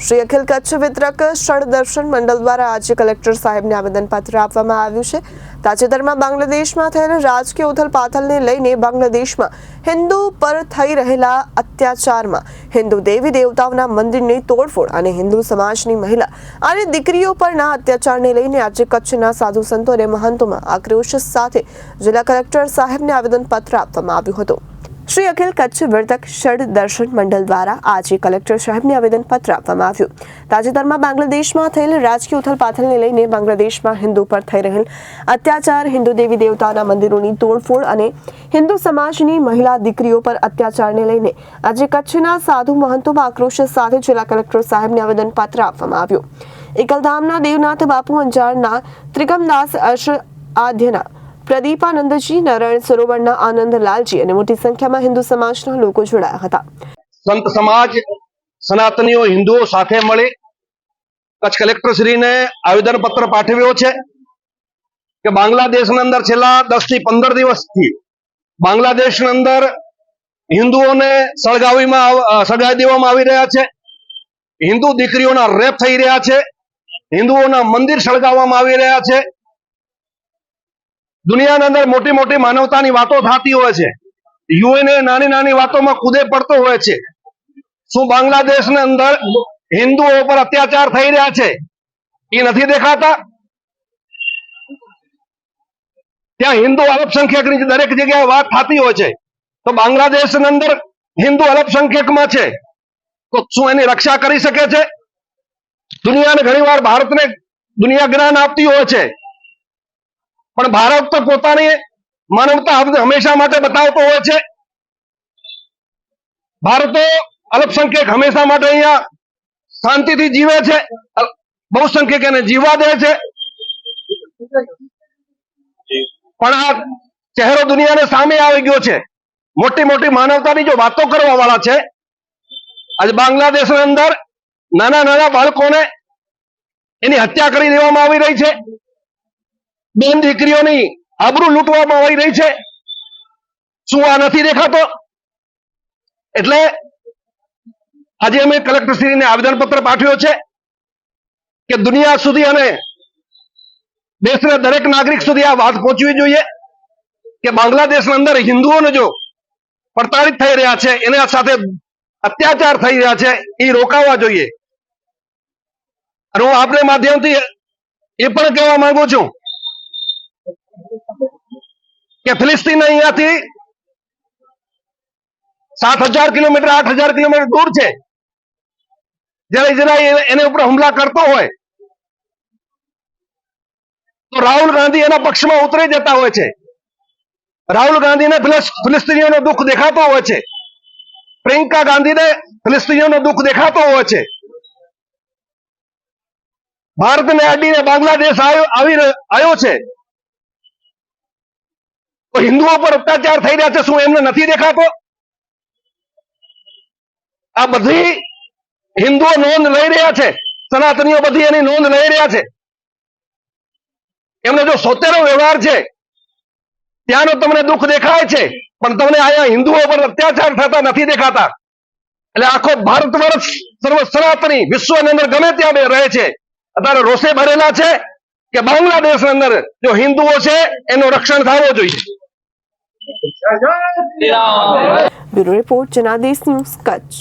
શ્રી અખિલ કચ્છ વિતરક સ્થળ દર્શન મંડળ દ્વારા આજે કલેક્ટર સાહેબને આવેદનપત્ર આપવામાં આવ્યું છે। તાજેતરમાં બાંગ્લાદેશમાં થયેલ રાજકીય ઉથલપાથલને લઈને બાંગ્લાદેશમાં હિન્દુ પર થઈ રહેલા અત્યાચારમાં હિન્દુ દેવી દેવતાઓના મંદિરની તોડફોડ અને હિન્દુ સમાજની મહિલા અને દીકરીઓ પરના અત્યાચારને લઈને આજે કચ્છના સાધુ સંતો અને મહંતોમાં આક્રોશ સાથે જિલ્લા કલેક્ટર સાહેબને આવેદનપત્ર આપવામાં આવ્યું હતું। श्री अखिल कच्छ वितरक स्थળ દર્શન મંડળ દ્વારા આજે કલેક્ટર સાહેબને આવેદનપત્ર આપવામાં આવ્યું। તાજેતરમાં બાંગ્લાદેશમાં થયેલ રાજકીય ઉથલપાથલને લઈને બાંગ્લાદેશમાં હિન્દુ પર થઈ રહેલ અત્યાચાર, હિન્દુ દેવી દેવતાના મંદિરોની તોડફોડ અને હિન્દુ સમાજની મહિલા દીકરીઓ પર અત્યાચારને લઈને આજે કચ્છના સાધુ મહંતોમાં આક્રોશ સાથે જિલ્લા કલેક્ટર સાહેબને આવેદનપત્ર આપવામાં આવ્યું। એકલધામના દેવનાથ બાપુ અંજારના ત્રિકમદાસ અશ્ર આદ્યના પ્રદીપાનંદજી, નારાયણ સરોવરના આનંદલાલજી અને મોટી સંખ્યામાં હિન્દુ સમાજના લોકો જોડાયા હતા। સંત સમાજ સનાતનીઓ હિન્દુઓ સાથે મળી કચ્છ કલેક્ટર શ્રીને આવેદન પત્ર પાઠવ્યો છે કે બાંગ્લાદેશની અંદર છેલ્લા 10 થી 15 દિવસથી બાંગ્લાદેશની અંદર હિન્દુઓને સળગાવી દેવામાં આવી રહ્યા છે। હિન્દુ દીકરીઓના રેપ થઈ રહ્યા છે, હિન્દુઓના મંદિર સળગાવવામાં આવી રહ્યા છે। દુનિયાની અંદર મોટી મોટી માનવતાની વાતો થતી હોય છે, યુએન નાની નાની વાતોમાં કૂદે પડતો હોય છે। શું બાંગ્લાદેશની અંદર હિન્દુઓ પર અત્યાચાર થઈ રહ્યા છે એ નથી દેખાતા? ત્યાં હિન્દુ અલ્પસંખ્યકની દરેક જગ્યાએ વાત થતી હોય છે, તો બાંગ્લાદેશની અંદર હિન્દુ અલ્પસંખ્યકમાં છે તો શું એની રક્ષા કરી શકે છે? દુનિયાને ઘણીવાર ભારતને દુનિયા જ્ઞાન આપતી હોય છે, પણ ભારત તો પોતાની માનવતા હંમેશા માટે બતાવતો હોય છે। ભારતો અલ્પસંખ્યક હંમેશા માટે અહીંયા શાંતિથી જીવે છે, બહુસંખ્યક એને જીવવા દે છે, પણ આ ચહેરો દુનિયાને સામે આવી ગયો છે। મોટી મોટી માનવતાની જો વાતો કરવા વાળા છે, આજે બાંગ્લાદેશની અંદર નાના નાના બાળકોને એની હત્યા કરી દેવામાં આવી રહી છે, બેન દીકરીઓની આબરૂ લૂંટવામાં આવી રહી છે। શું આ નથી દેખાતો? એટલે આજે અમે કલેક્ટરશ્રીને આવેદનપત્ર પાઠવ્યો છે કે દુનિયા સુધી અને દેશના દરેક નાગરિક સુધી આ વાત પહોંચવી જોઈએ કે બાંગ્લાદેશની અંદર હિન્દુઓને જો પ્રતાડિત થઈ રહ્યા છે, એના સાથે અત્યાચાર થઈ રહ્યા છે, એ રોકાવા જોઈએ। અને હું આપને માધ્યમથી એ પણ કહેવા માંગુ છું કે ફિલિસ્તીન અહીંયાથી 7,000 કિલોમીટર 8,000 કિલોમીટર દૂર છે। જ્યારે ઇઝરાયલ એના ઉપર હુમલા કરતો હોય તો રાહુલ ગાંધી એના પક્ષમાં ઉતરી જતા હોય છે। રાહુલ ગાંધીને ફિલિસ્તીનીઓનો દુઃખ દેખાતો હોય છે, પ્રિયંકા ગાંધીને ફિલિસ્તીનીઓનો દુઃખ દેખાતો હોય છે। ભારતને અડીને બાંગ્લાદેશ આવ્યો છે તો હિન્દુઓ પર અત્યાચાર થઈ રહ્યા છે, શું એમને નથી દેખાતો? આ બધી હિન્દુઓ નોંધ લઈ રહ્યા છે, સનાતનીઓ બધી એની નોંધ લઈ રહ્યા છે। એમને જો સોતેરો વ્યવહાર છે ત્યાંનો તમને દુઃખ દેખાય છે, પણ તમને અહીંયા હિન્દુઓ પર અત્યાચાર થતા નથી દેખાતા। એટલે આખો ભારત વર્ષ સર્વ સનાતની વિશ્વની અંદર ગમે ત્યાં રહે છે, અત્યારે રોષે ભરેલા છે કે બાંગ્લાદેશની અંદર જો હિન્દુઓ છે એનું રક્ષણ થવું જોઈએ। Bureau report Janadesh news Kutch.